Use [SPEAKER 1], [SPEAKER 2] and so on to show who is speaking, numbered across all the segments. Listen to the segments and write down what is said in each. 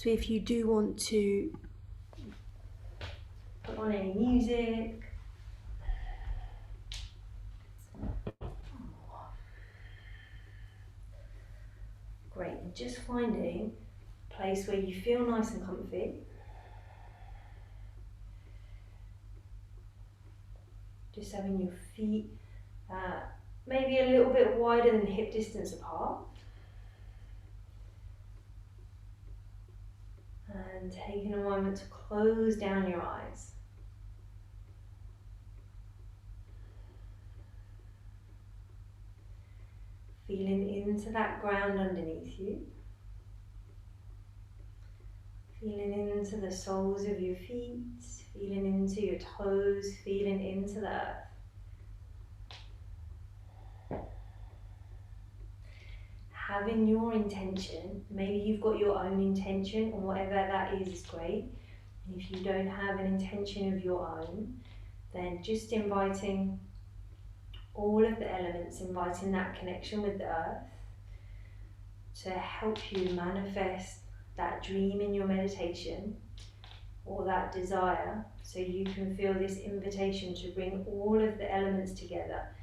[SPEAKER 1] So if you do want to put on any music, great, and just finding a place where you feel nice and comfy. Just having your feet maybe a little bit wider than hip distance apart. And taking a moment to close down your eyes. Feeling into that ground underneath you. Feeling into the soles of your feet, feeling into your toes, feeling into the earth. Having your intention, maybe you've got your own intention, and whatever that is great. And if you don't have an intention of your own, then just inviting all of the elements, inviting that connection with the earth to help you manifest that dream in your meditation or that desire, so you can feel this invitation to bring all of the elements together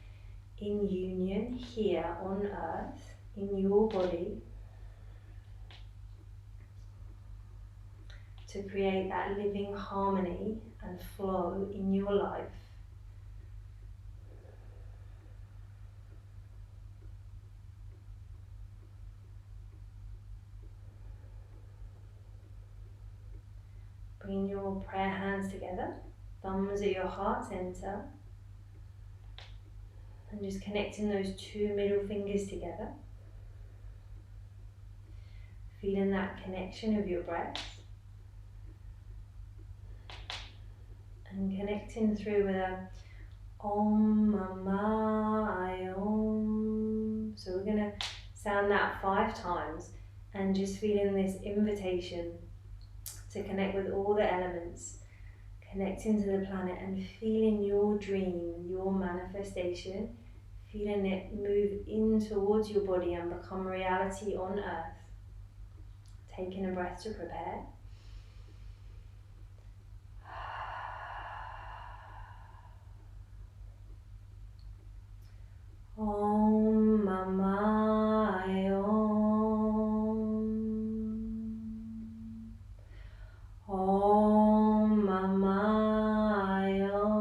[SPEAKER 1] in union here on earth, in your body, to create that living harmony and flow in your life. Bring your prayer hands together, thumbs at your heart center, and just connecting those two middle fingers together. Feeling that connection of your breath. And connecting through with a Om Mama I Om. So we're going to sound that 5 times and just feeling this invitation to connect with all the elements, connecting to the planet and feeling your dream, your manifestation, feeling it move in towards your body and become reality on earth. Taking a breath to prepare. Om Mama I Om. Om Mama I Om.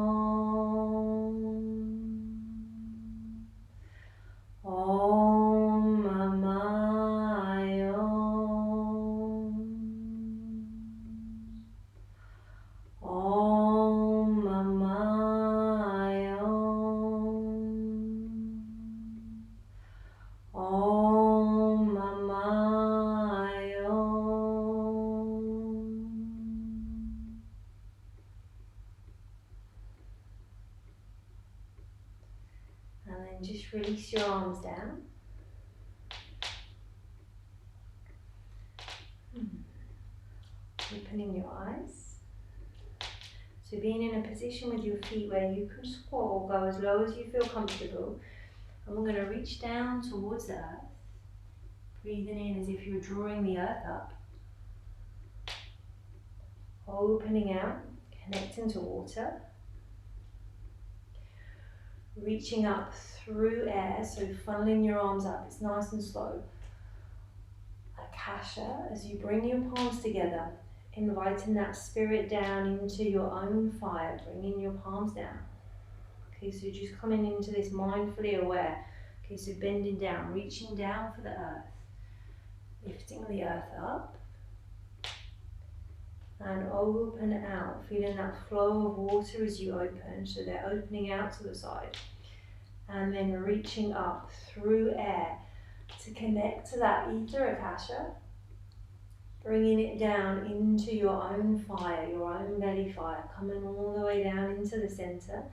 [SPEAKER 1] Om Mama I Om. Om Mama I Om. Om Mama I Om. And then just release your arms down. Opening your eyes. So being in a position with your feet where you can squat or go as low as you feel comfortable. And we're going to reach down towards the earth. Breathing in as if you're drawing the earth up. Opening out, connecting to water. Reaching up through air, so funneling your arms up. It's nice and slow. Akasha, as you bring your palms together, inviting that spirit down into your own fire, bringing your palms down. Okay, so just coming into this mindfully aware. Okay, so bending down, reaching down for the earth, lifting the earth up, and open out, feeling that flow of water as you open, so they're opening out to the side, and then reaching up through air to connect to that ether akasha, bringing it down into your own fire, your own belly fire, coming all the way down into the center,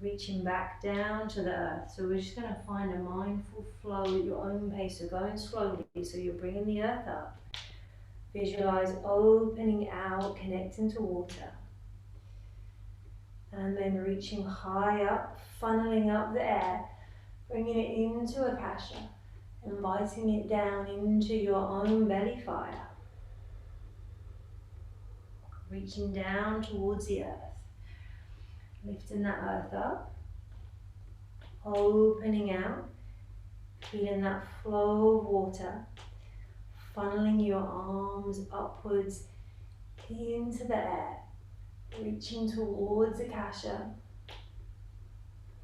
[SPEAKER 1] reaching back down to the earth. So we're just going to find a mindful flow at your own pace, so going slowly, so you're bringing the earth up. Visualize opening out, connecting to water, and then reaching high up, funneling up the air, bringing it into akasha, inviting it down into your own belly fire. reaching down towards the earth. Lifting that earth up, opening out, feeling that flow of water, funneling your arms upwards into the air, reaching towards Akasha,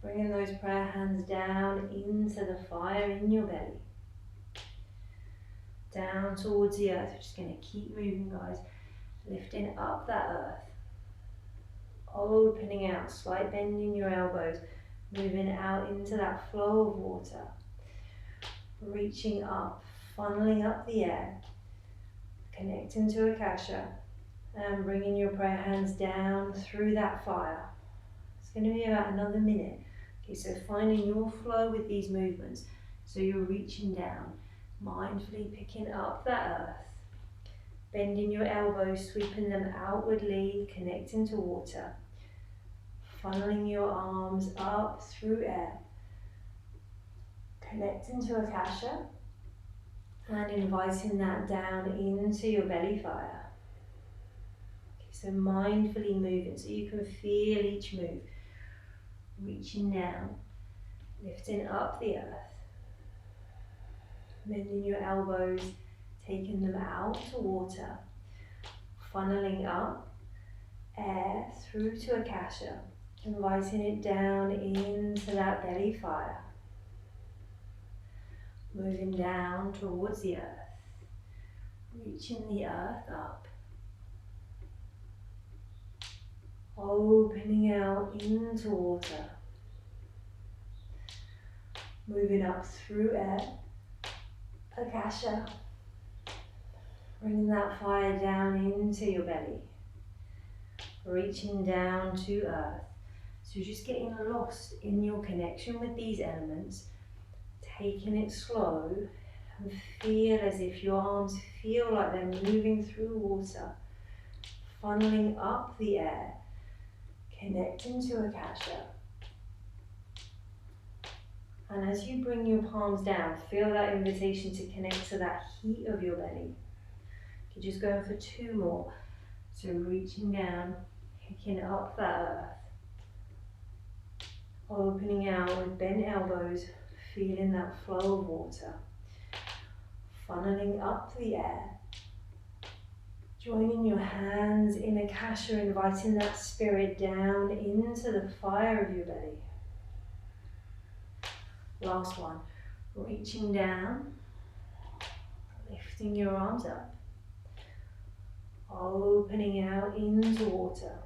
[SPEAKER 1] bringing those prayer hands down into the fire in your belly, down towards the earth. We're just going to keep moving, guys, lifting up that earth, opening out, slight bend in your elbows, moving out into that flow of water, reaching up, funneling up the air, connecting to Akasha, and bringing your prayer hands down through that fire. It's going to be about another minute. Okay, so finding your flow with these movements. So you're reaching down, mindfully picking up that earth, bending your elbows, sweeping them outwardly, connecting to water, funneling your arms up through air, connecting to Akasha, and inviting that down into your belly fire. Okay, so mindfully moving so you can feel each move. Reaching down, lifting up the earth, bending your elbows, taking them out to water, funneling up air through to Akasha, inviting it down into that belly fire. Moving down towards the earth, reaching the earth up, opening out into water, moving up through air, Akasha, bringing that fire down into your belly, reaching down to earth. So just getting lost in your connection with these elements, taking it slow, and feel as if your arms feel like they're moving through water, funneling up the air, connecting to Akasha. And as you bring your palms down, feel that invitation to connect to that heat of your belly. You're just going for 2 more. So reaching down, picking up that earth, opening out with bent elbows, feeling that flow of water, funneling up the air, joining your hands in Akasha, inviting that spirit down into the fire of your belly. Last one, reaching down, lifting your arms up, opening out into water,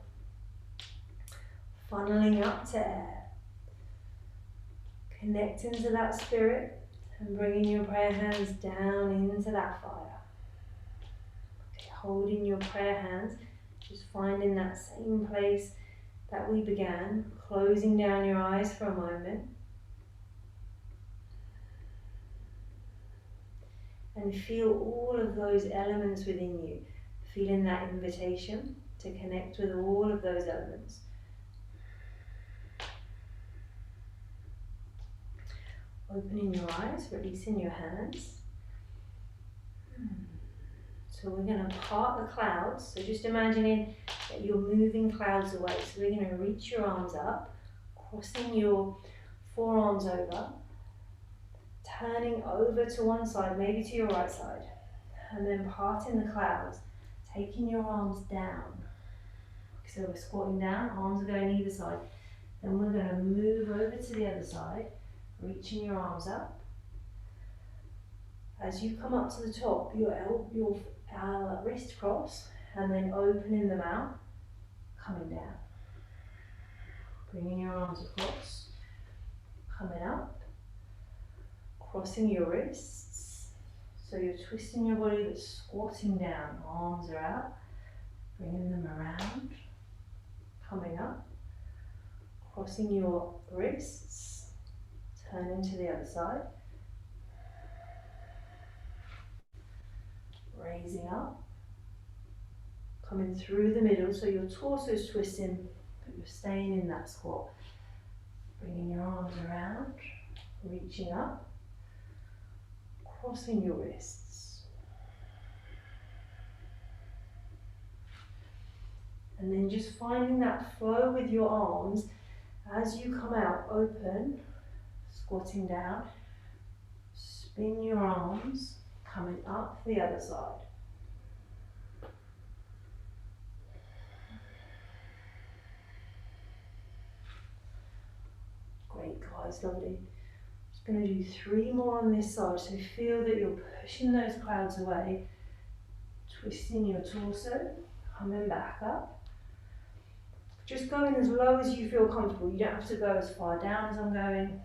[SPEAKER 1] funneling up to air, connecting to that spirit and bringing your prayer hands down into that fire. Okay, holding your prayer hands, just finding that same place that we began, closing down your eyes for a moment. And feel all of those elements within you, feeling that invitation to connect with all of those elements. Opening your eyes, releasing your hands. So we're going to part the clouds. So just imagining that you're moving clouds away. So we're going to reach your arms up, crossing your forearms over, turning over to one side, maybe to your right side, and then parting the clouds, taking your arms down. So we're squatting down, arms are going either side. Then we're going to move over to the other side, reaching your arms up. As you come up to the top, your wrist cross, and then opening them out, coming down. Bringing your arms across, coming up, crossing your wrists. So you're twisting your body but squatting down, arms are out, bringing them around, coming up, crossing your wrists, turning to the other side, raising up, coming through the middle so your torso is twisting but you're staying in that squat. Bringing your arms around, reaching up, crossing your wrists. And then just finding that flow with your arms as you come out, open, squatting down, spin your arms, coming up the other side. Great guys, lovely. Just going to do 3 more on this side, so feel that you're pushing those clouds away, twisting your torso, coming back up. Just going as low as you feel comfortable. You don't have to go as far down as I'm going.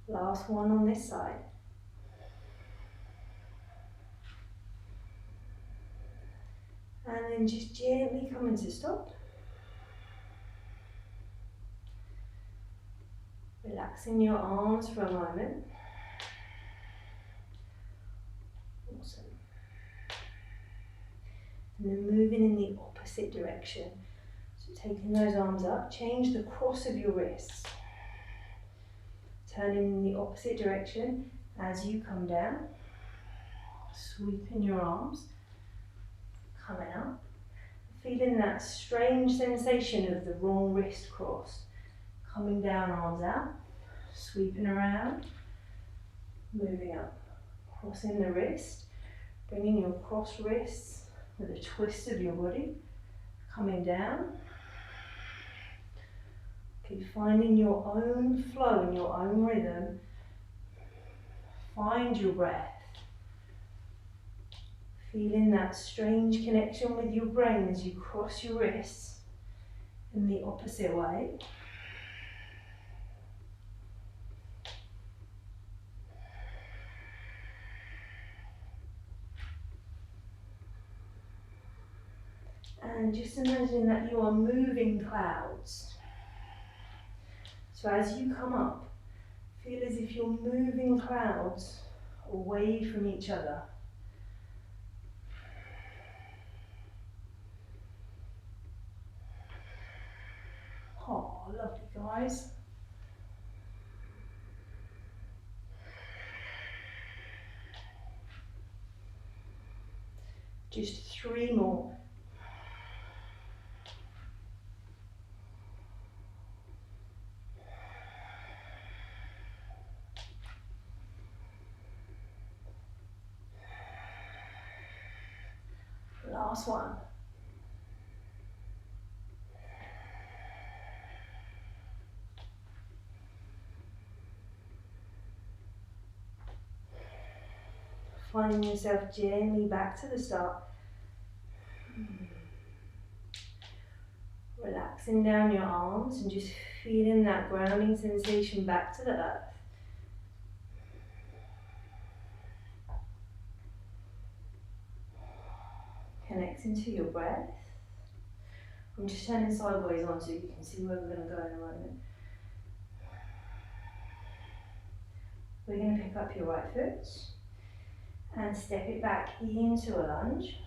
[SPEAKER 1] Last one on this side. And then just gently coming to stop. Relaxing your arms for a moment. Awesome. And then moving in the opposite direction. So taking those arms up, change the cross of your wrists. Turning in the opposite direction as you come down. Sweeping your arms, coming up. Feeling that strange sensation of the wrong wrist cross. Coming down, arms out, sweeping around, moving up. Crossing the wrist, bringing your cross wrists with a twist of your body, coming down. Keep finding your own flow and your own rhythm. Find your breath. Feeling that strange connection with your brain as you cross your wrists in the opposite way. And just imagine that you are moving clouds. So as you come up, feel as if you're moving clouds away from each other. Oh, lovely guys. Just 3 more. Last one. Finding yourself gently back to the start. Relaxing down your arms and just feeling that grounding sensation back to the earth. Connecting to your breath. I'm just turning sideways on so you can see where we're going to go in a moment. We're going to pick up your right foot and step it back into a lunge.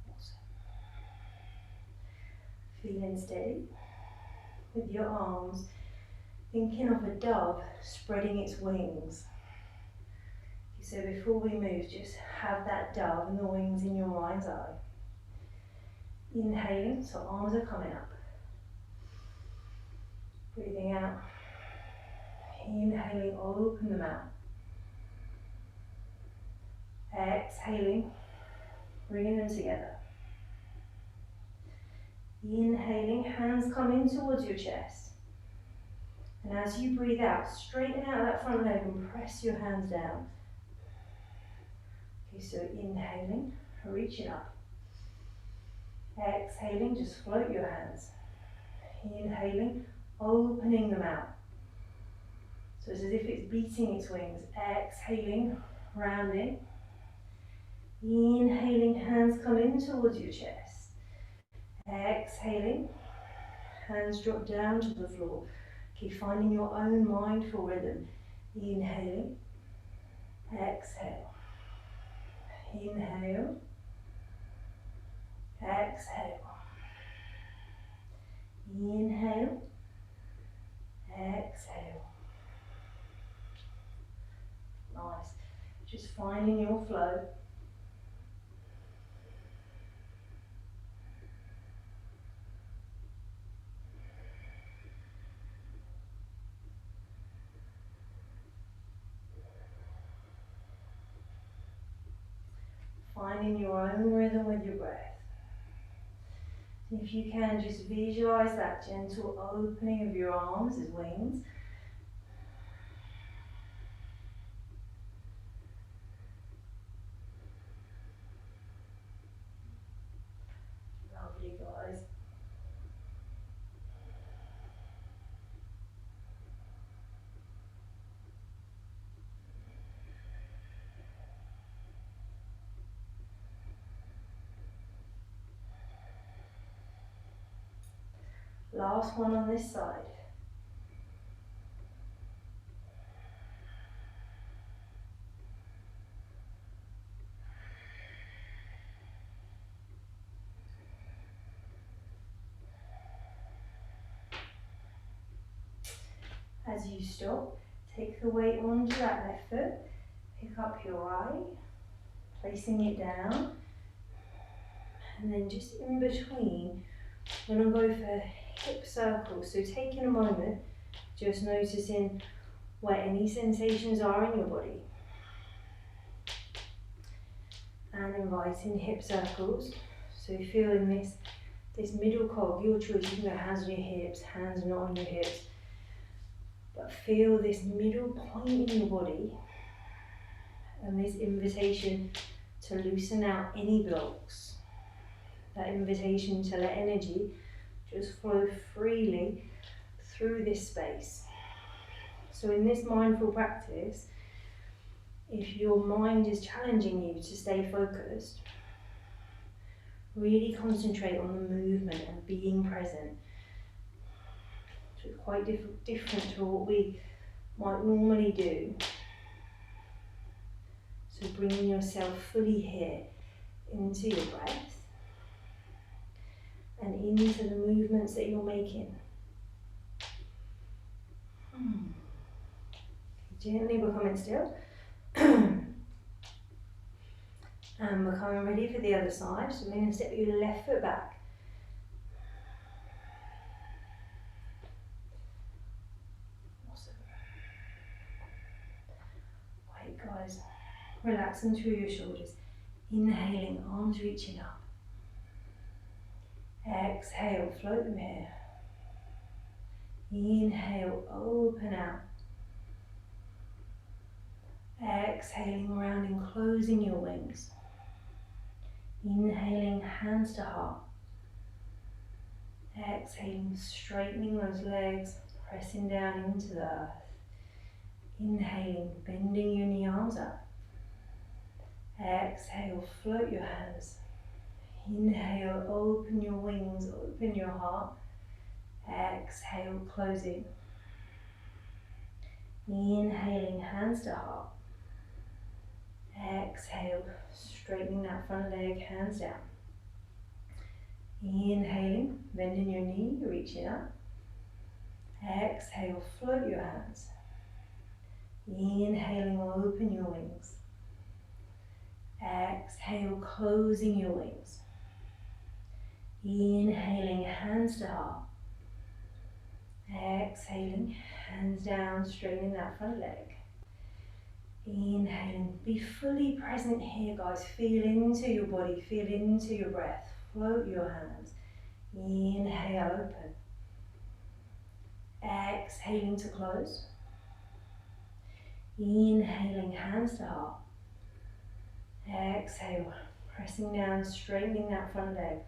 [SPEAKER 1] Awesome. Feeling steady with your arms, thinking of a dove spreading its wings. So before we move, just have that dove and the wings in your mind's eye. Inhaling, so arms are coming up. Breathing out. Inhaling, open them out. Exhaling, bringing them together. Inhaling, hands come in towards your chest. And as you breathe out, straighten out that front leg and press your hands down. Okay, so inhaling, reaching up. Exhaling, just float your hands. Inhaling, opening them out. So it's as if it's beating its wings. Exhaling, rounding. Inhaling, hands come in towards your chest. Exhaling, hands drop down to the floor. Keep finding your own mindful rhythm. Inhaling, exhale. Inhale, exhale. Inhale, finding your flow. Finding your own rhythm with your breath. If you can, just visualize that gentle opening of your arms as wings. Lovely, guys. Last one on this side. As you stop, take the weight onto that left foot, pick up your right, placing it down, and then just in between, we're going to go for hip circles. So taking a moment, just noticing where any sensations are in your body. And inviting hip circles. So feeling this middle cog, your choice. You can go hands on your hips, hands not on your hips. But feel this middle point in your body and this invitation to loosen out any blocks. That invitation to let energy just flow freely through this space. So in this mindful practice, if your mind is challenging you to stay focused, really concentrate on the movement and being present. So it's quite different to what we might normally do. So bringing yourself fully here into your breath and into the movements that you're making. Gently becoming still. And becoming ready for the other side. So we're going to step your left foot back. Awesome. Right, guys. Relaxing through your shoulders. Inhaling, arms reaching up. Exhale, float them here. Inhale, open out. Exhaling, rounding, closing your wings. Inhaling, hands to heart. Exhaling, straightening those legs, pressing down into the earth. Inhaling, bending your knee arms up. Exhale, float your hands. Inhale, open your wings, open your heart. Exhale, closing. Inhaling, hands to heart. Exhale, straightening that front leg, hands down. Inhaling, bending your knee, reaching up. Exhale, float your hands. Inhaling, open your wings. Exhale, closing your wings. Inhaling, hands to heart. Exhaling, hands down, straightening that front leg. Inhaling, be fully present here, guys. Feel into your body, feel into your breath. Float your hands. Inhale, open. Exhaling to close. Inhaling, hands to heart. Exhale, pressing down, straightening that front leg.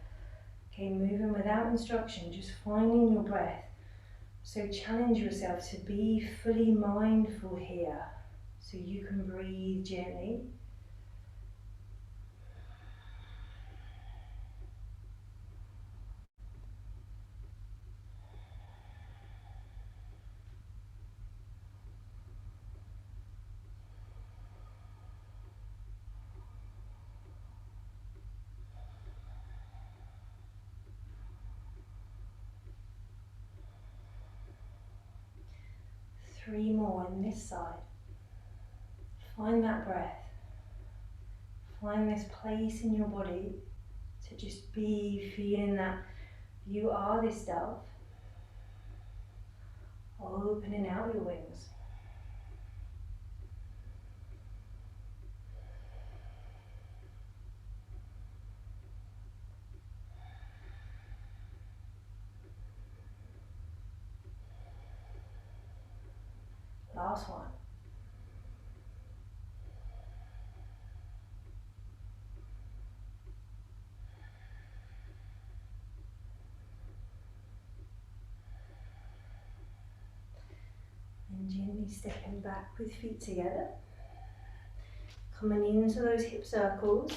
[SPEAKER 1] Okay, moving without instruction, just finding your breath. So challenge yourself to be fully mindful here, so you can breathe gently. Three more on this side. Find that breath. Find this place in your body to just be feeling that you are this dove, opening out your wings. Last one. And gently stepping back with feet together. Coming into those hip circles.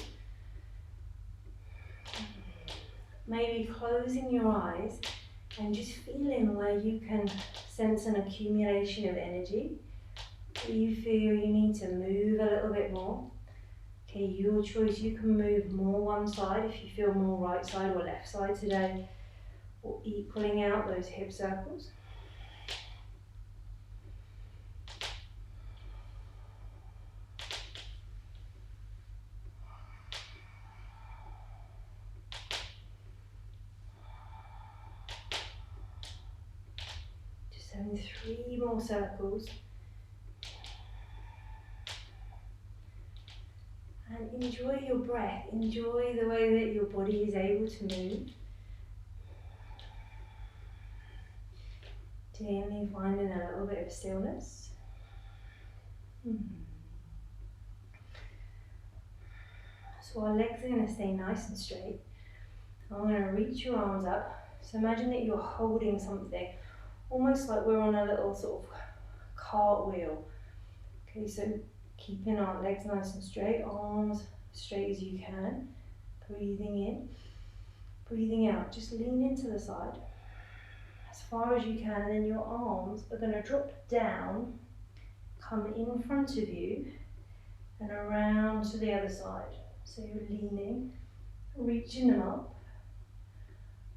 [SPEAKER 1] Maybe closing your eyes and just feeling where you can sense an accumulation of energy. You feel you need to move a little bit more. Okay, your choice. You can move more one side if you feel more right side or left side today, or equaling out those hip circles. Just having 3 more circles. And enjoy your breath, enjoy the way that your body is able to move. Gently finding a little bit of stillness. So our legs are going to stay nice and straight. I'm going to reach your arms up. So imagine that you're holding something, almost like we're on a little sort of cartwheel. Okay, so keeping our legs nice and straight, arms straight as you can. Breathing in, breathing out. Just lean into the side as far as you can, and then your arms are going to drop down, come in front of you, and around to the other side. So you're leaning, reaching them up,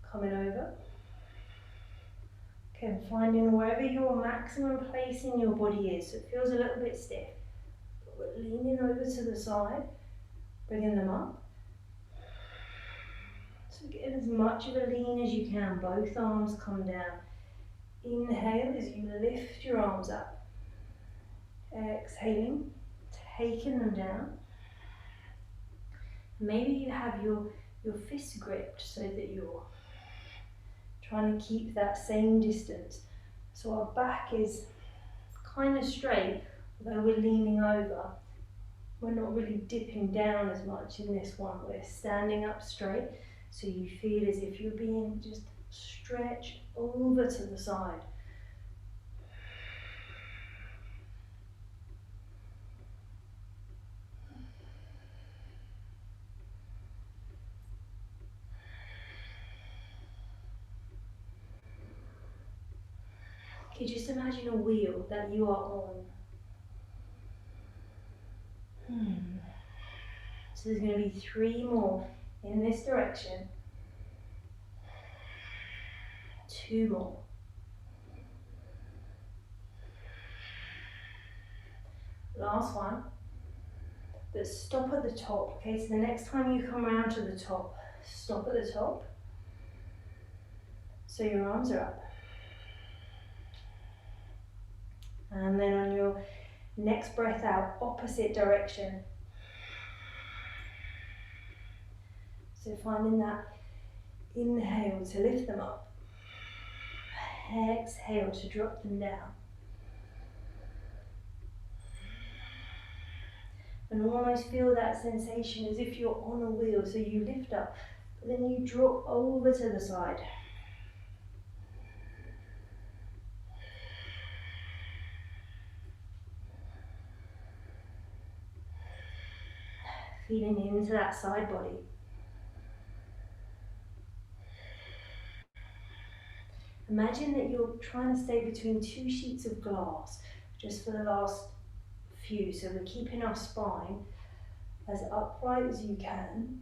[SPEAKER 1] coming over. Okay, and finding wherever your maximum place in your body is. So it feels a little bit stiff, but we're leaning over to the side, bringing them up. So get as much of a lean as you can. Both arms come down. Inhale as you lift your arms up. Exhaling, taking them down. Maybe you have your fists gripped so that you're trying to keep that same distance. So our back is kind of straight, although we're leaning over. We're not really dipping down as much in this one. We're standing up straight, so you feel as if you're being just stretched over to the side. Okay, just imagine a wheel that you are on. So there's going to be 3 more in this direction. 2 more. Last one. But stop at the top. Okay, so the next time you come around to the top, stop at the top. So your arms are up. And then on your next breath out, opposite direction. So finding that inhale to lift them up. Exhale to drop them down. And almost feel that sensation as if you're on a wheel. So you lift up, but then you drop over to the side. Feeling into that side body. Imagine that you're trying to stay between 2 sheets of glass just for the last few. So we're keeping our spine as upright as you can.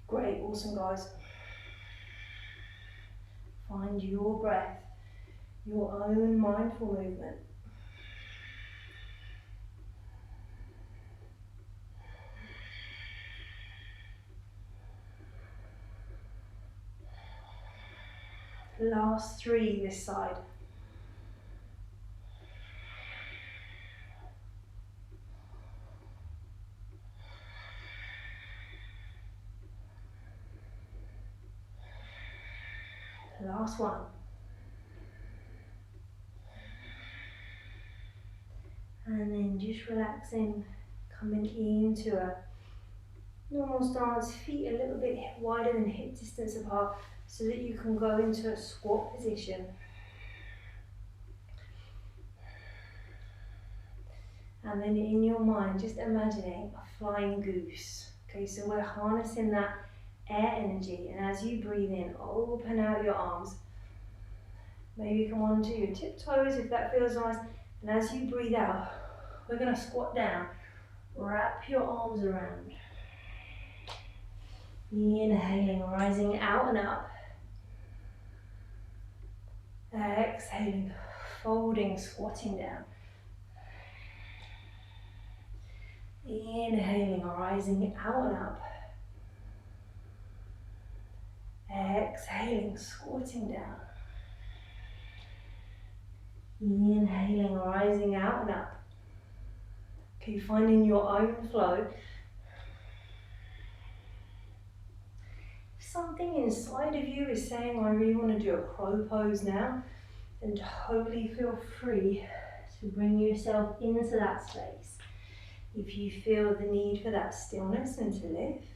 [SPEAKER 1] Great, awesome guys. Find your breath, your own mindful movement. Last 3 this side. Last 1. And then just relaxing, coming into a normal stance, feet a little bit wider than hip distance apart so that you can go into a squat position. And then in your mind, just imagining a flying goose. Okay, so we're harnessing that air energy, and as you breathe in, open out your arms. Maybe come onto your tiptoes if that feels nice. And as you breathe out, we're going to squat down. Wrap your arms around. Inhaling, rising out and up. Exhaling, folding, squatting down. Inhaling, rising out and up. Exhaling, squatting down. Inhaling, rising out and up. Okay, finding your own flow. If something inside of you is saying, I really want to do a crow pose now, then totally feel free to bring yourself into that space. If you feel the need for that stillness and to lift,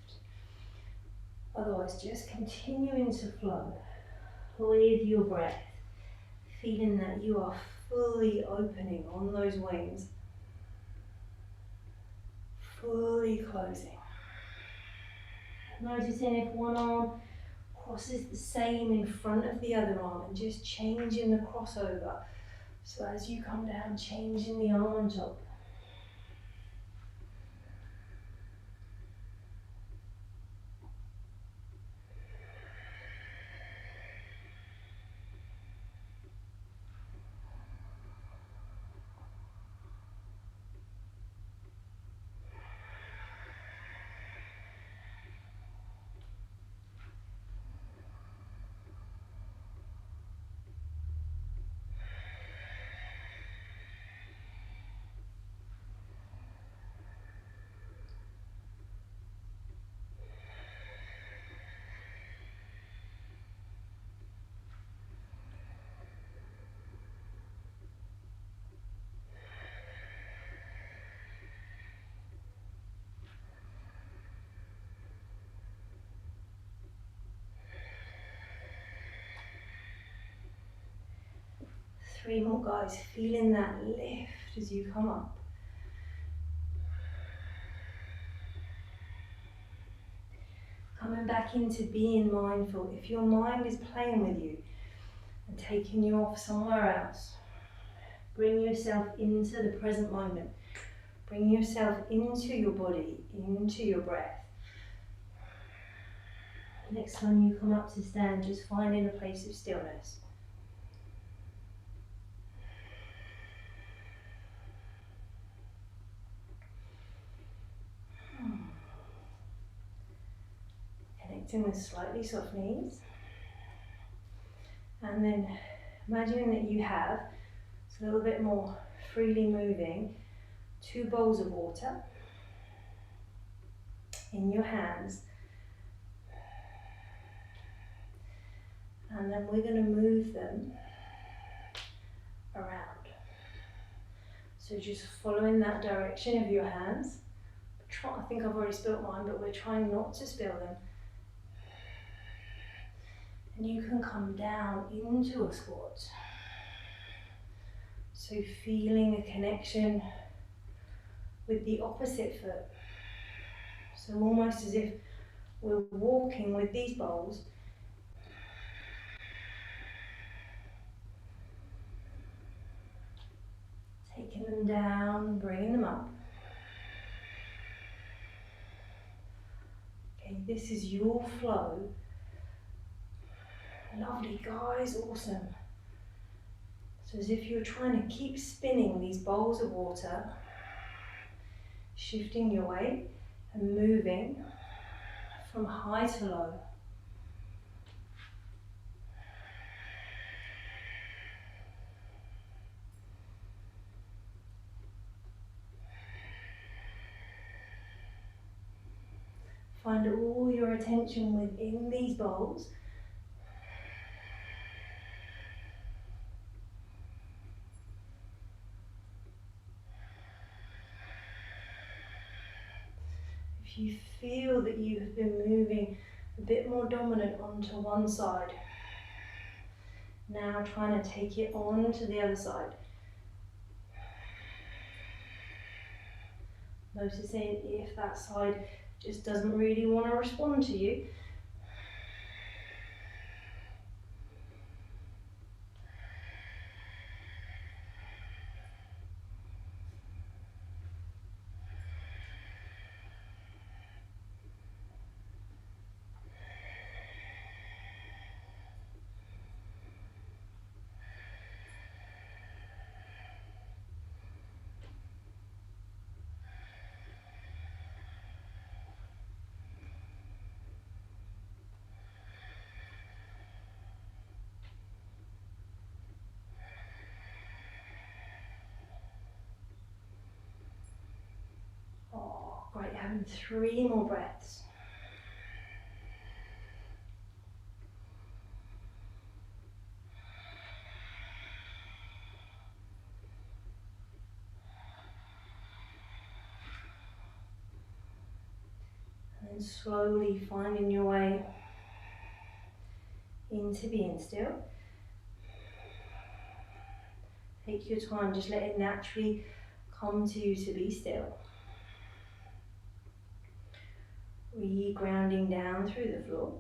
[SPEAKER 1] otherwise just continuing to flow with your breath, feeling that you are fully opening on those wings, fully closing. Noticing if one arm crosses the same in front of the other arm and just changing the crossover. So as you come down, changing the arm on top. Three more, guys, feeling that lift as you come up. Coming back into being mindful. If your mind is playing with you and taking you off somewhere else, bring yourself into the present moment. Bring yourself into your body, into your breath. Next time you come up to stand, just finding a place of stillness. Connecting with slightly soft knees. And then imagining that you have, it's a little bit more freely moving, 2 bowls of water in your hands. And then we're going to move them around. So just following that direction of your hands. I think I've already spilt mine, but we're trying not to spill them. And you can come down into a squat. So feeling a connection with the opposite foot. So almost as if we're walking with these bowls. Taking them down, bringing them up. Okay, this is your flow. Lovely, guys, awesome. So as if you're trying to keep spinning these bowls of water, shifting your weight and moving from high to low. Find all your attention within these bowls. If you feel that you have been moving a bit more dominant onto one side, now trying to take it on to the other side. Noticing if that side just doesn't really want to respond to you. Oh, great, having 3 more breaths. And then slowly finding your way into being still. Take your time, just let it naturally come to you to be still. Re-grounding down through the floor.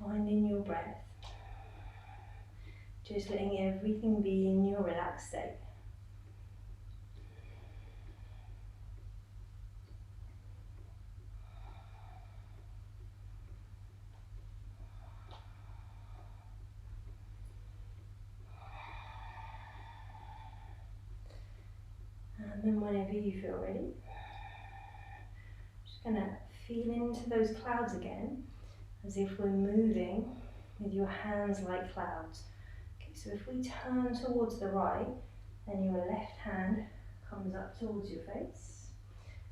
[SPEAKER 1] Finding your breath. Just letting everything be in your relaxed state. And then whenever you feel ready, just gonna feel into those clouds again, as if we're moving with your hands like clouds. Okay, so if we turn towards the right, then your left hand comes up towards your face.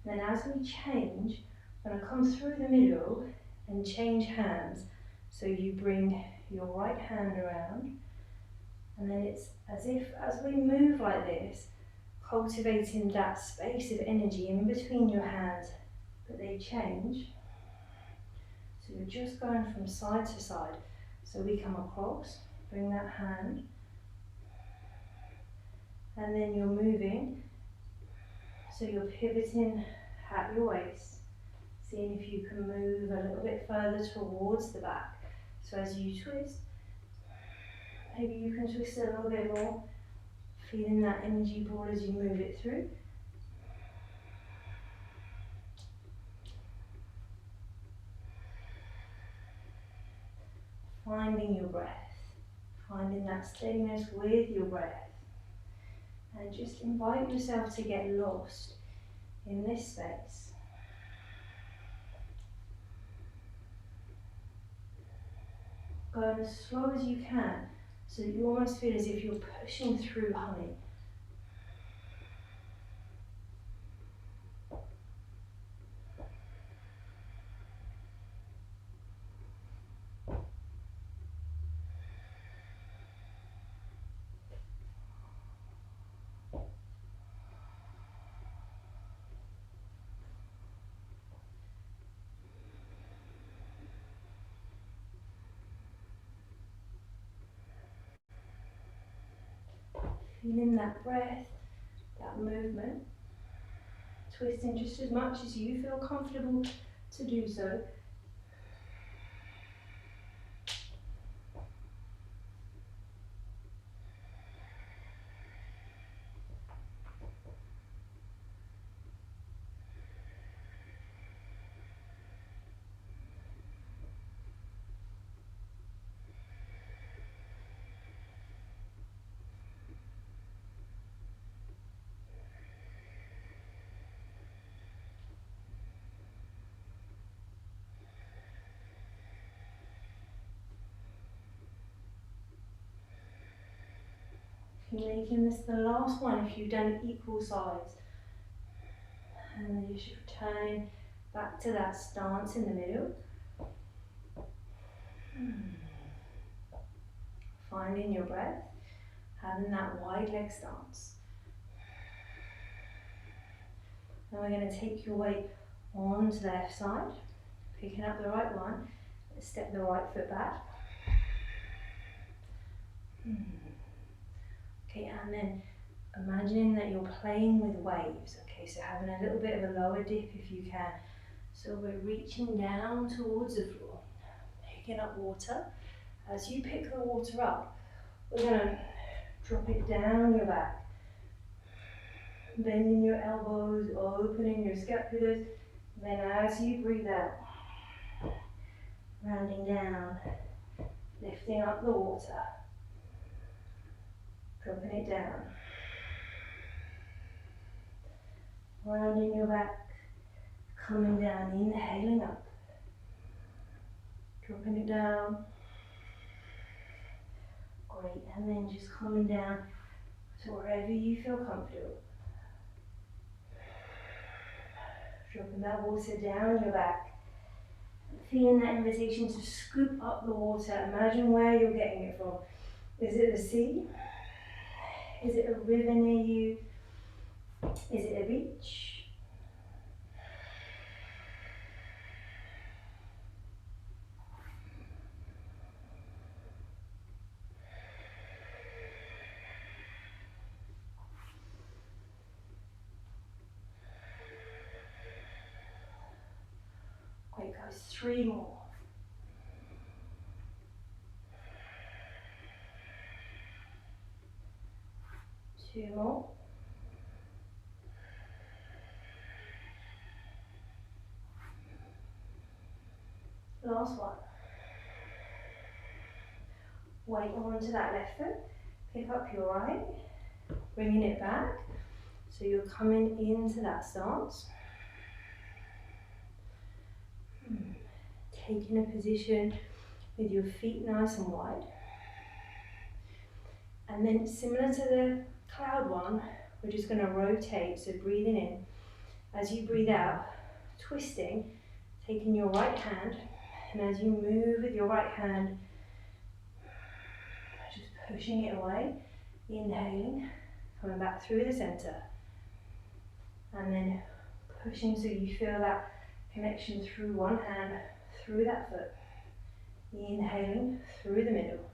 [SPEAKER 1] Then as we change, I'm gonna come through the middle and change hands. So you bring your right hand around, and then it's as if, as we move like this, cultivating that space of energy in between your hands, but they change. So you're just going from side to side. So we come across, bring that hand, and then you're moving. So you're pivoting at your waist, seeing if you can move a little bit further towards the back. So as you twist, maybe you can twist it a little bit more, feeling that energy ball as you move it through. Finding your breath, finding that steadiness with your breath. And just invite yourself to get lost in this space. Going as slow as you can, so that you almost feel as if you're pushing through honey. Feeling that breath, that movement, twisting just as much as you feel comfortable to do so. You're making this the last one if you've done equal sides. And then just returning back to that stance in the middle. Finding your breath, having that wide leg stance. Then we're going to take your weight onto the left side, picking up the right one, step the right foot back. Okay, and then imagining that you're playing with waves. Okay, so having a little bit of a lower dip if you can. So we're reaching down towards the floor, picking up water. As you pick the water up, we're going to drop it down your back, bending your elbows, opening your scapulars. Then as you breathe out, rounding down, lifting up the water, dropping it down, rounding your back, coming down, inhaling up, dropping it down. Great, and then just coming down to wherever you feel comfortable. Dropping that water down your back. Feeling that invitation to scoop up the water. Imagine where you're getting it from. Is it the sea? Is it a river near you? Is it a beach? Great, guys, 3 more. Two more. Last one. Weight onto that left foot. Pick up your right, bringing it back. So you're coming into that stance. Taking a position with your feet nice and wide. And then similar to the cloud one, we're just going to rotate, so breathing in. As you breathe out, twisting, taking your right hand, and as you move with your right hand, just pushing it away, inhaling, coming back through the center, and then pushing so you feel that connection through one hand, through that foot. Inhaling through the middle,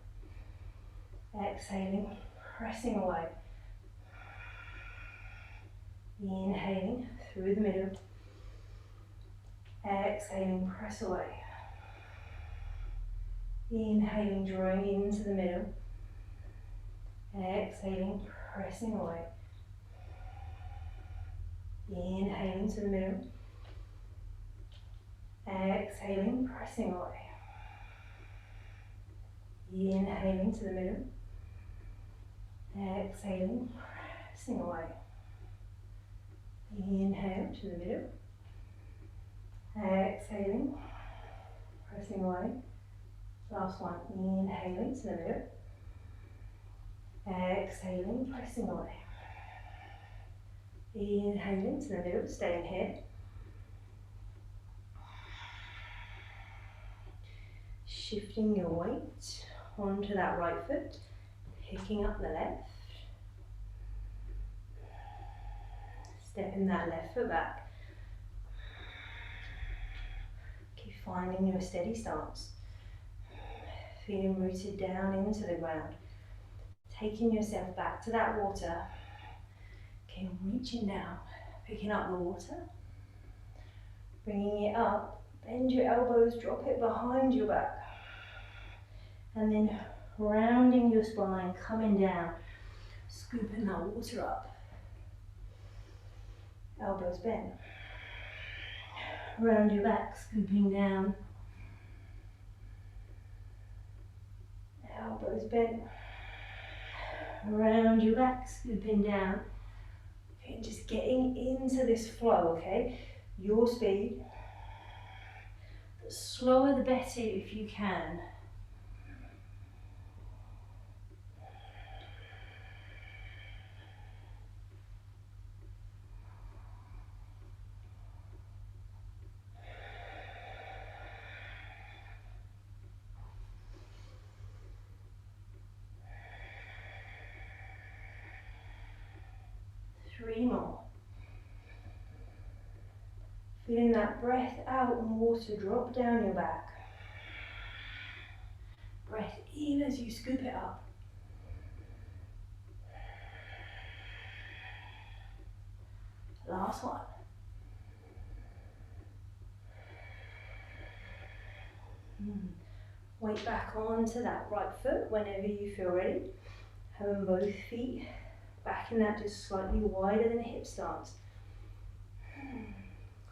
[SPEAKER 1] exhaling, pressing away. Inhaling through the middle, exhaling, press away. Inhaling, drawing into the middle, exhaling, pressing away. Inhaling to the middle, exhaling, pressing away. Inhaling to the middle, exhaling, pressing away. Inhale to the middle, exhaling, pressing away. Last one, inhaling to the middle, exhaling, pressing away. Inhaling to the middle, staying here. Shifting your weight onto that right foot, picking up the left. Stepping that left foot back. Keep finding your steady stance. Feeling rooted down into the ground. Taking yourself back to that water. Okay, reaching down, picking up the water. Bringing it up, bend your elbows, drop it behind your back. And then rounding your spine, coming down, scooping that water up. Elbows bent. Round your back, scooping down. Elbows bent. Around your back, scooping down. Okay, just getting into this flow, okay? Your speed. The slower the better if you can. 3 more. Feeling that breath out and water drop down your back. Breath in as you scoop it up. Last one. Weight back onto that right foot whenever you feel ready. Having both feet back in that just slightly wider than a hip stance.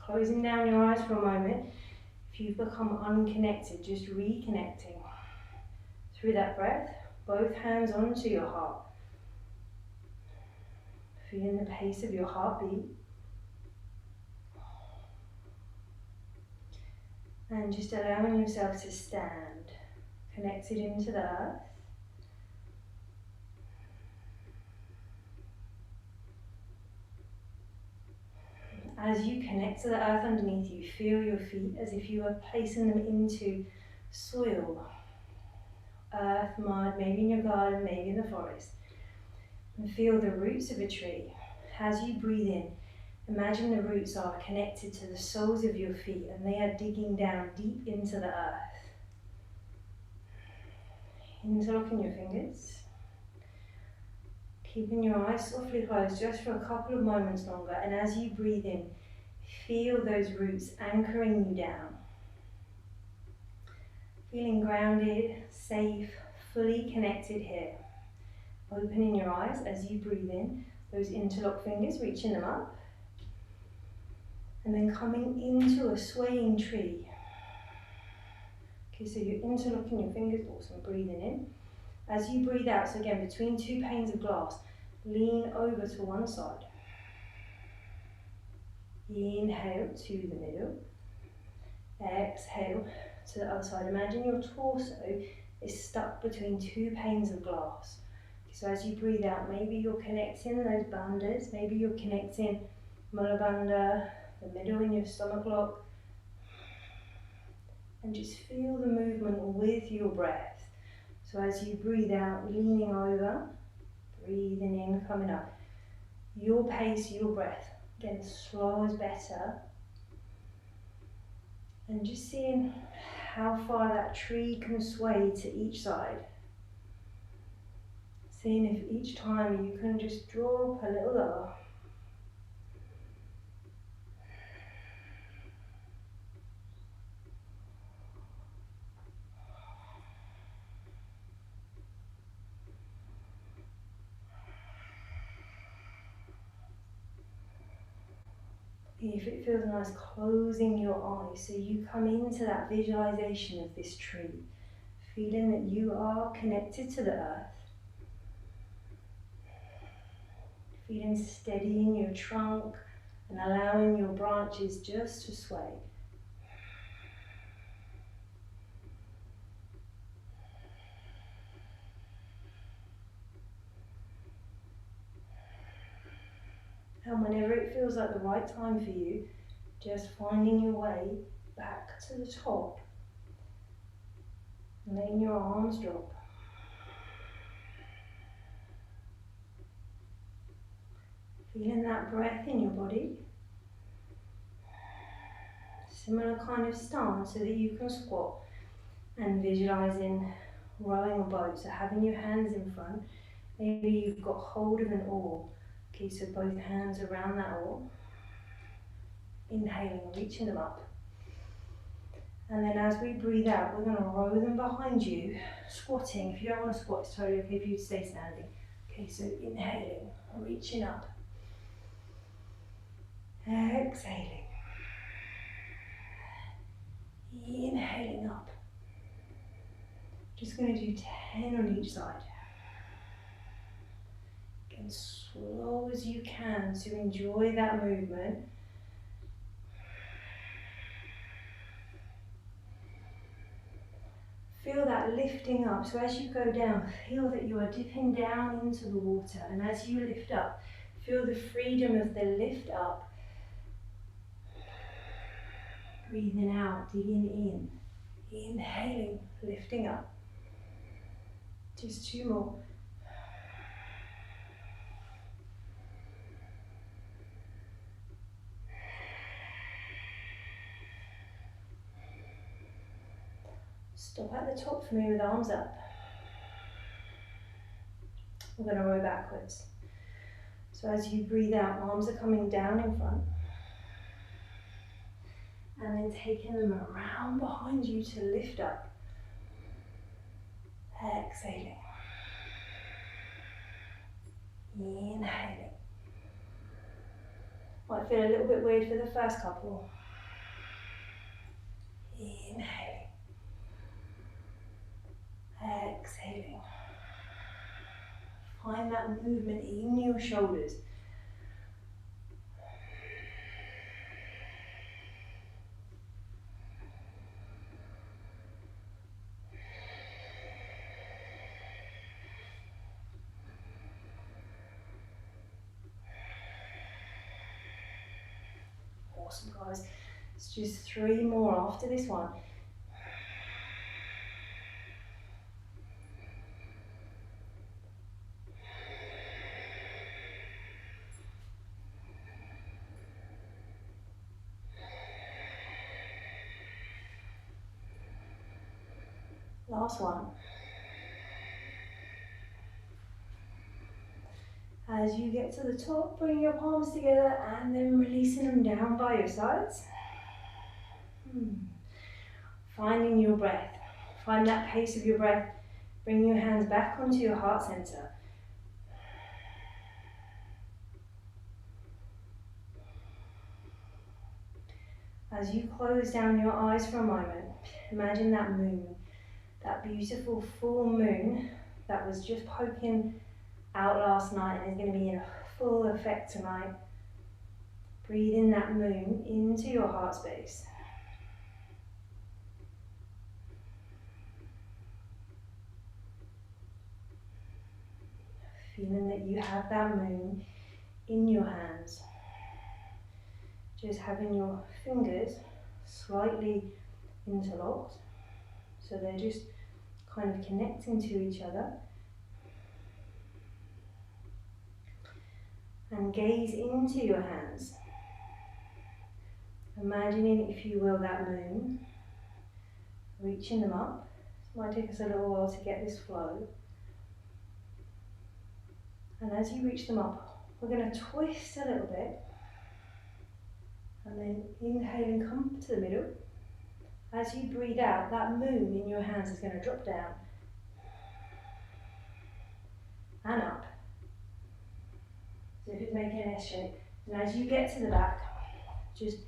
[SPEAKER 1] Closing down your eyes for a moment. If you've become unconnected, just reconnecting through that breath. Both hands onto your heart. Feeling the pace of your heartbeat. And just allowing yourself to stand, connected into the earth. As you connect to the earth underneath you, feel your feet as if you are placing them into soil, earth, mud, maybe in your garden, maybe in the forest. And feel the roots of a tree. As you breathe in, imagine the roots are connected to the soles of your feet and they are digging down deep into the earth. Interlocking your fingers. Keeping your eyes softly closed just for a couple of moments longer, and as you breathe in, feel those roots anchoring you down. Feeling grounded, safe, fully connected here. Opening your eyes as you breathe in, those interlocked fingers, reaching them up. And then coming into a swaying tree. Okay, so you're interlocking your fingers, awesome, breathing in. As you breathe out, so again, between 2 panes of glass, lean over to one side. Inhale to the middle. Exhale to the other side. Imagine your torso is stuck between 2 panes of glass. So as you breathe out, maybe you're connecting those bandhas, maybe you're connecting Mula Bandha, the middle in your stomach block. And just feel the movement with your breath. So as you breathe out, leaning over, breathing in, coming up. Your pace, your breath. Again, slow is better. And just seeing how far that tree can sway to each side. Seeing if each time you can just drop a little lower. If it feels nice, closing your eyes so you come into that visualization of this tree, feeling that you are connected to the earth, feeling steady in your trunk and allowing your branches just to sway. And whenever it feels like the right time for you, just finding your way back to the top. And letting your arms drop. Feeling that breath in your body. Similar kind of stance so that you can squat. And visualizing rowing a boat, so having your hands in front. Maybe you've got hold of an oar. Okay, so both hands around that oar. Inhaling, reaching them up. And then as we breathe out, we're going to row them behind you, squatting. If you don't want to squat, it's totally okay if you stay standing. Okay, so inhaling, reaching up. Exhaling. Inhaling up. Just going to do 10 on each side. Again, slow as you can to enjoy that movement. Feel that lifting up. So as you go down, feel that you are dipping down into the water. And as you lift up, feel the freedom of the lift up. Breathing out, digging in. Inhaling, lifting up. Just 2 more. at the top for me with arms up. We're going to row backwards. So as you breathe out, arms are coming down in front. And then taking them around behind you to lift up. Exhaling. Inhaling. Might feel a little bit weird for the first couple. Inhaling. Exhaling. Find that movement in your shoulders. Awesome, guys. It's just 3 more after this one. Last one. As you get to the top, bring your palms together and then releasing them down by your sides. Finding your breath. Find that pace of your breath. Bring your hands back onto your heart center. As you close down your eyes for a moment, imagine that moon, that beautiful full moon that was just poking out last night and is going to be in full effect tonight. Breathe in that moon into your heart space. Feeling that you have that moon in your hands. Just having your fingers slightly interlocked, so they're just kind of connecting to each other. And gaze into your hands. Imagining, if you will, that moon, reaching them up. It might take us a little while to get this flow. And as you reach them up, we're going to twist a little bit. And then inhale and come to the middle. As you breathe out, that moon in your hands is going to drop down. And up. So if it's making an S shape. And as you get to the back, just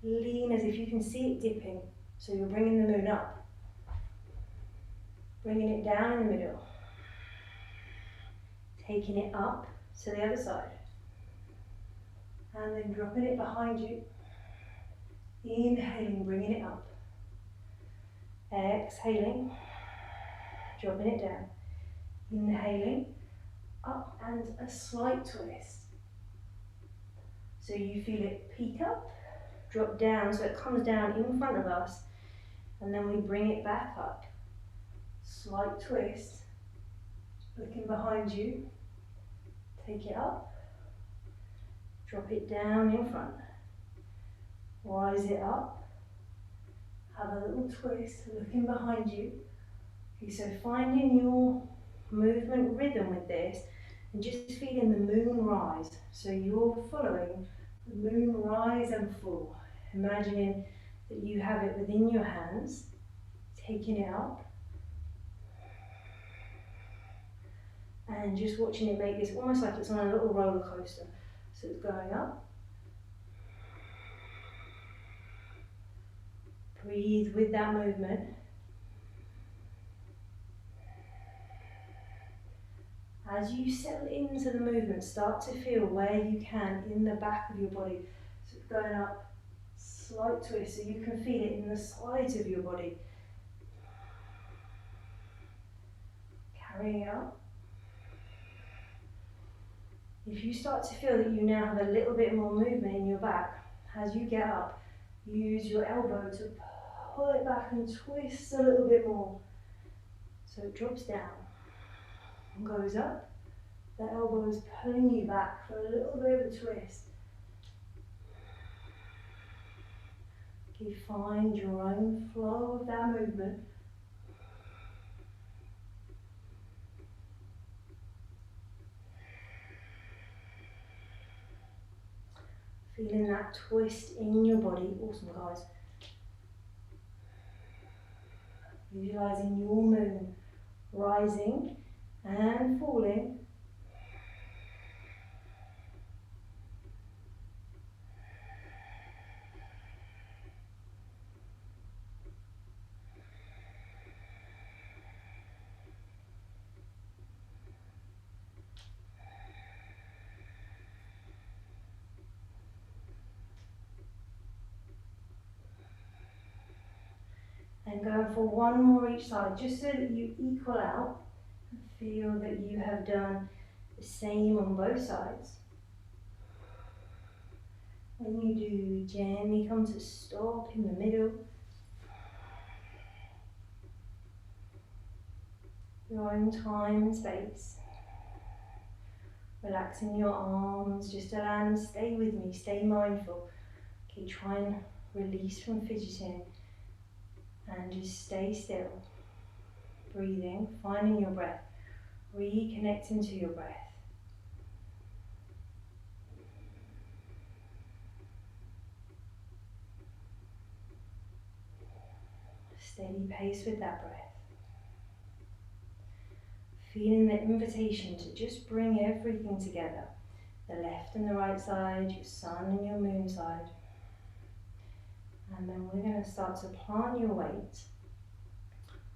[SPEAKER 1] lean as if you can see it dipping. So you're bringing the moon up. Bringing it down in the middle. Taking it up to the other side. And then dropping it behind you. Inhaling, bringing it up. Exhaling, dropping it down. Inhaling, up and a slight twist. So you feel it peak up, drop down, so it comes down in front of us, and then we bring it back up. Slight twist, looking behind you, take it up, drop it down in front. Rise it up, have a little twist, looking behind you. Okay, so finding your movement rhythm with this and just feeling the moon rise. So you're following the moon rise and fall. Imagining that you have it within your hands, taking it up. And just watching it make this almost like it's on a little roller coaster. So it's going up. Breathe with that movement. As you settle into the movement, start to feel where you can in the back of your body. So it's going up, slight twist, so you can feel it in the sides of your body. Carrying it up. If you start to feel that you now have a little bit more movement in your back, as you get up, use your elbow to pull it back and twist a little bit more. So it drops down and goes up. The elbow is pulling you back for a little bit of a twist. You find your own flow of that movement. Feeling that twist in your body. Awesome, guys. Visualizing your moon rising and falling. And going for one more each side, just so that you equal out and feel that you have done the same on both sides. When you do, gently come to stop in the middle. Your own time and space. Relaxing your arms, just allow them to stay with me, stay mindful. Okay, try and release from fidgeting and just stay still. Breathing, finding your breath, reconnecting to your breath. Steady pace with that breath. Feeling the invitation to just bring everything together. The left and the right side, your sun and your moon side. And then we're going to start to plant your weight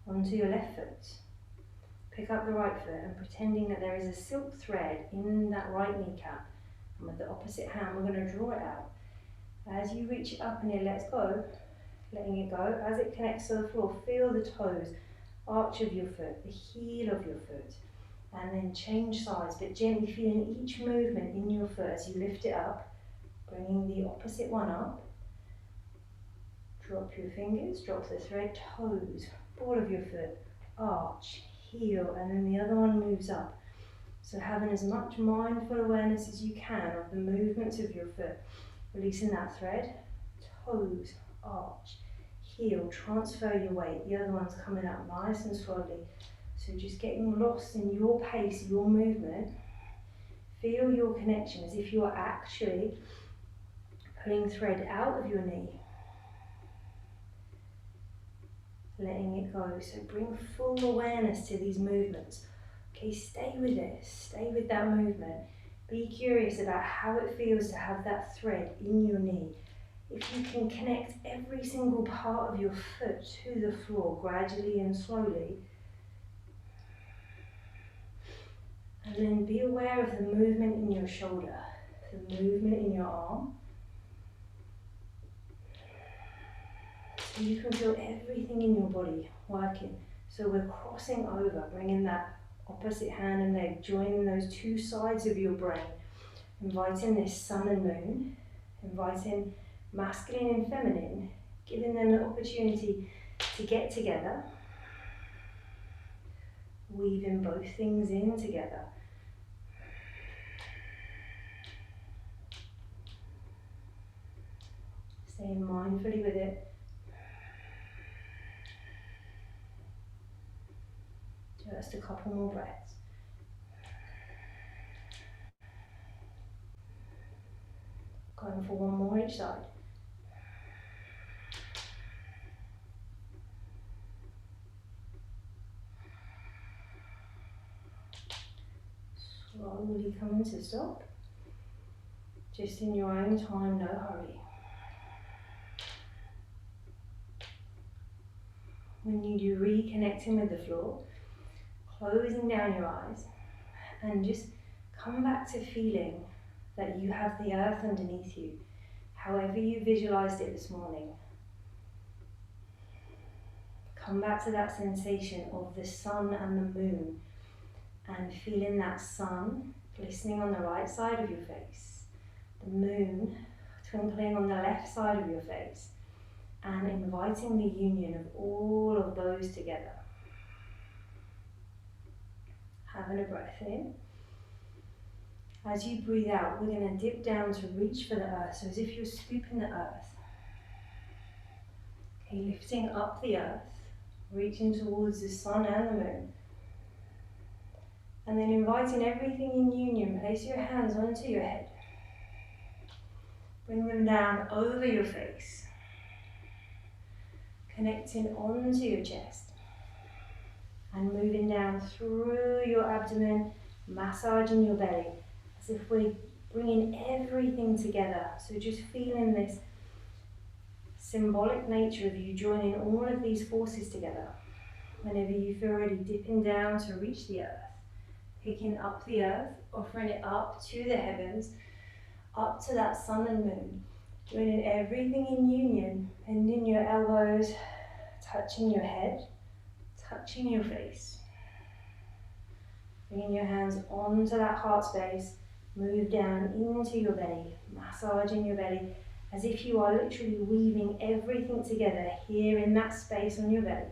[SPEAKER 1] onto your left foot. Pick up the right foot and pretending that there is a silk thread in that right kneecap. And with the opposite hand, we're going to draw it out. As you reach it up and it lets go, letting it go, as it connects to the floor, feel the toes, arch of your foot, the heel of your foot. And then change sides, but gently feeling each movement in your foot as you lift it up, bringing the opposite one up. Drop your fingers, drop the thread, toes, ball of your foot, arch, heel, and then the other one moves up. So having as much mindful awareness as you can of the movements of your foot, releasing that thread, toes, arch, heel, transfer your weight. The other one's coming up nice and slowly. So just getting lost in your pace, your movement. Feel your connection as if you're actually pulling thread out of your knee. Letting it go. So bring full awareness to these movements. Okay, stay with this. Stay with that movement. Be curious about how it feels to have that thread in your knee. If you can connect every single part of your foot to the floor gradually and slowly. And then be aware of the movement in your shoulder, the movement in your arm. So you can feel everything in your body working. So we're crossing over, bringing that opposite hand and leg, joining those two sides of your brain. Inviting this sun and moon, inviting masculine and feminine, giving them the opportunity to get together. Weaving both things in together. Staying mindfully with it. Just a couple more breaths. Going for one more each side. Slowly coming to stop. Just in your own time, no hurry. When you do, reconnecting with the floor, closing down your eyes, and just come back to feeling that you have the earth underneath you, however you visualized it this morning. Come back to that sensation of the sun and the moon, and feeling that sun glistening on the right side of your face, the moon twinkling on the left side of your face, and inviting the union of all of those together. Having a breath in. As you breathe out, we're going to dip down to reach for the earth, so as if you're scooping the earth. Okay, lifting up the earth, reaching towards the sun and the moon. And then inviting everything in union, place your hands onto your head. Bring them down over your face, connecting onto your chest, and moving down through your abdomen, massaging your belly, as if we're bringing everything together. So just feeling this symbolic nature of you joining all of these forces together. Whenever you feel ready, dipping down to reach the earth, picking up the earth, offering it up to the heavens, up to that sun and moon, joining everything in union, bending your elbows, touching your head, touching your face. Bringing your hands onto that heart space, move down into your belly, massaging your belly, as if you are literally weaving everything together here in that space on your belly.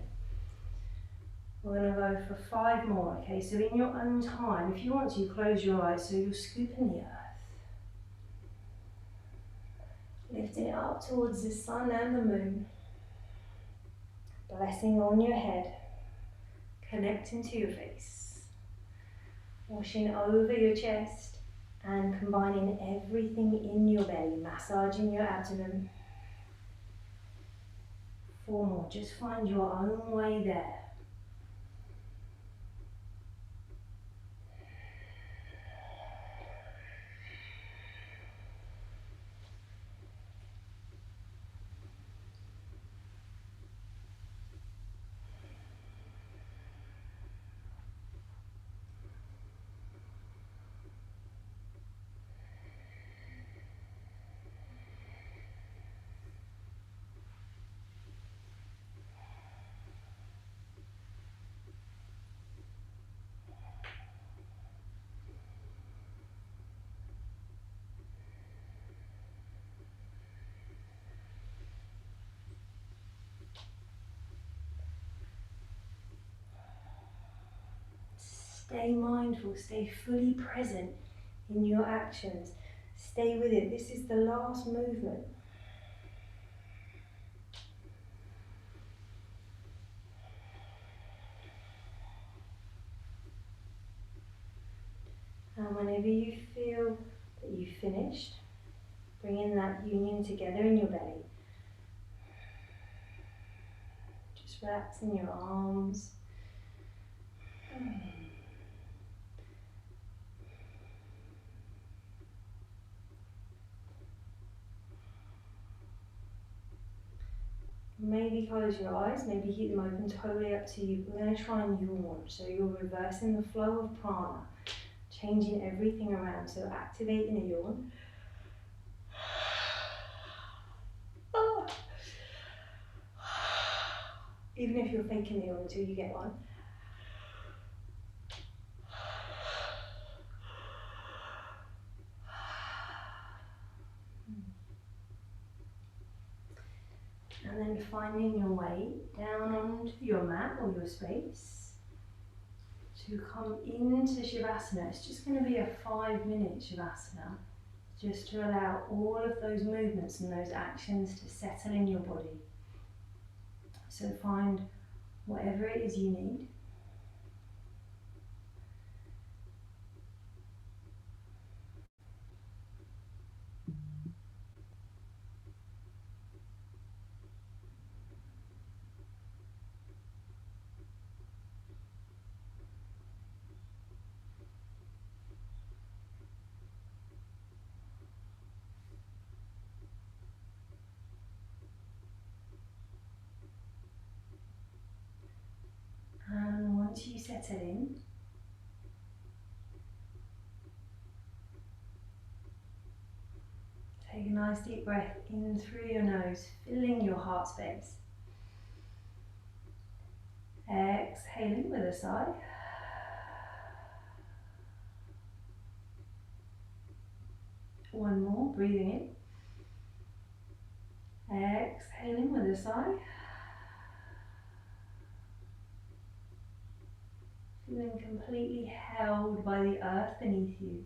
[SPEAKER 1] We're going to go for 5 more, okay? So in your own time, if you want to, close your eyes so you're scooping the earth. Lifting it up towards the sun and the moon. Blessing on your head. Connecting to your face. Washing over your chest and combining everything in your belly. Massaging your abdomen. 4 more. Just find your own way there. Stay mindful, stay fully present in your actions. Stay with it. This is the last movement. And whenever you feel that you've finished, bringing that union together in your belly. Just relaxing your arms. Maybe close your eyes, maybe keep them open, totally up to you. We're going to try and yawn, so you're reversing the flow of prana, changing everything around, so activating a yawn. Even if you're faking the yawn until you get one. And then finding your way down onto your mat or your space to come into Shavasana. It's just going to be a 5-minute Shavasana, just to allow all of those movements and those actions to settle in your body. So find whatever it is you need. And once you settle in, take a nice deep breath in through your nose, filling your heart space. Exhaling with a sigh. One more, breathing in. Exhaling with a sigh. Feeling completely held by the earth beneath you.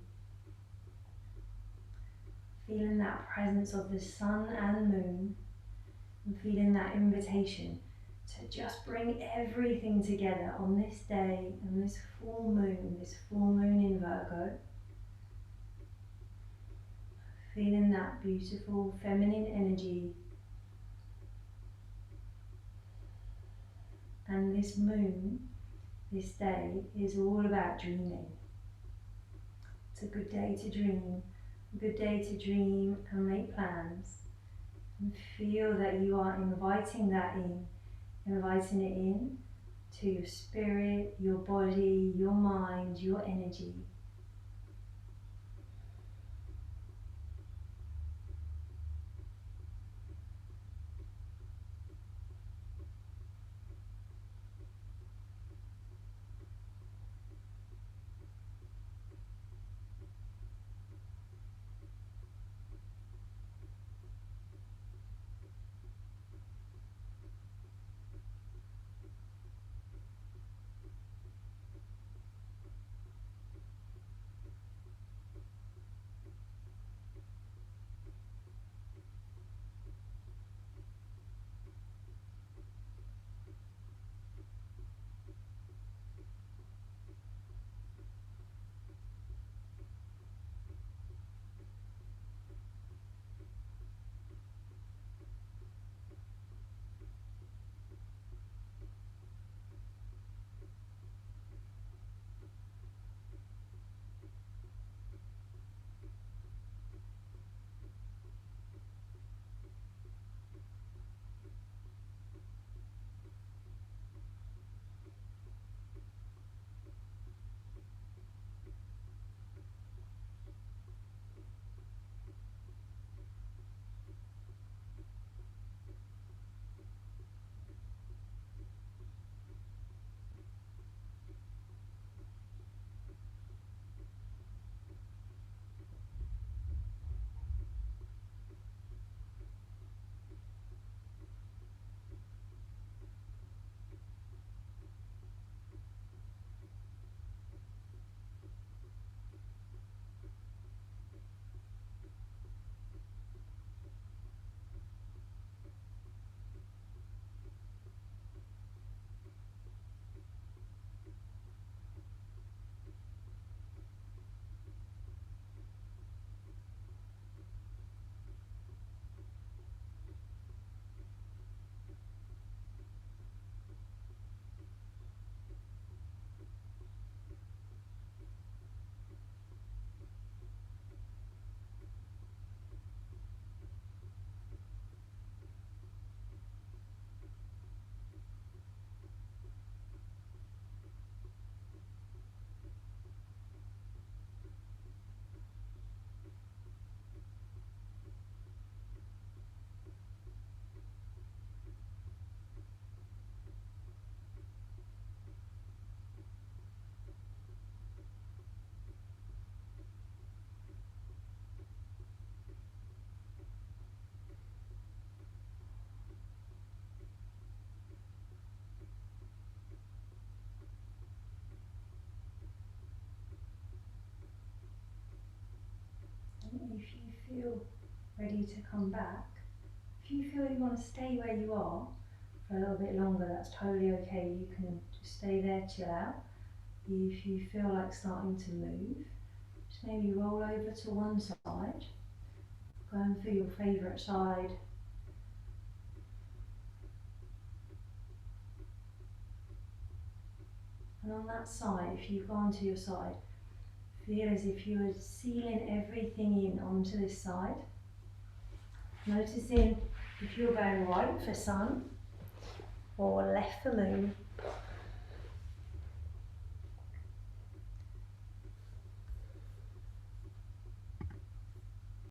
[SPEAKER 1] Feeling that presence of the sun and moon, and feeling that invitation to just bring everything together on this day and this full moon in Virgo. Feeling that beautiful feminine energy. And this moon, this day, is all about dreaming. It's a good day to dream. A good day to dream and make plans. And feel that you are inviting that in. Inviting it in to your spirit, your body, your mind, your energy. And if you feel ready to come back, if you feel you want to stay where you are for a little bit longer, that's totally okay. You can just stay there, chill out. If you feel like starting to move, just maybe roll over to one side, going for your favourite side. And on that side, if you've gone to your side, feel as if you were sealing everything in onto this side. Noticing if you're going right for sun or left for moon.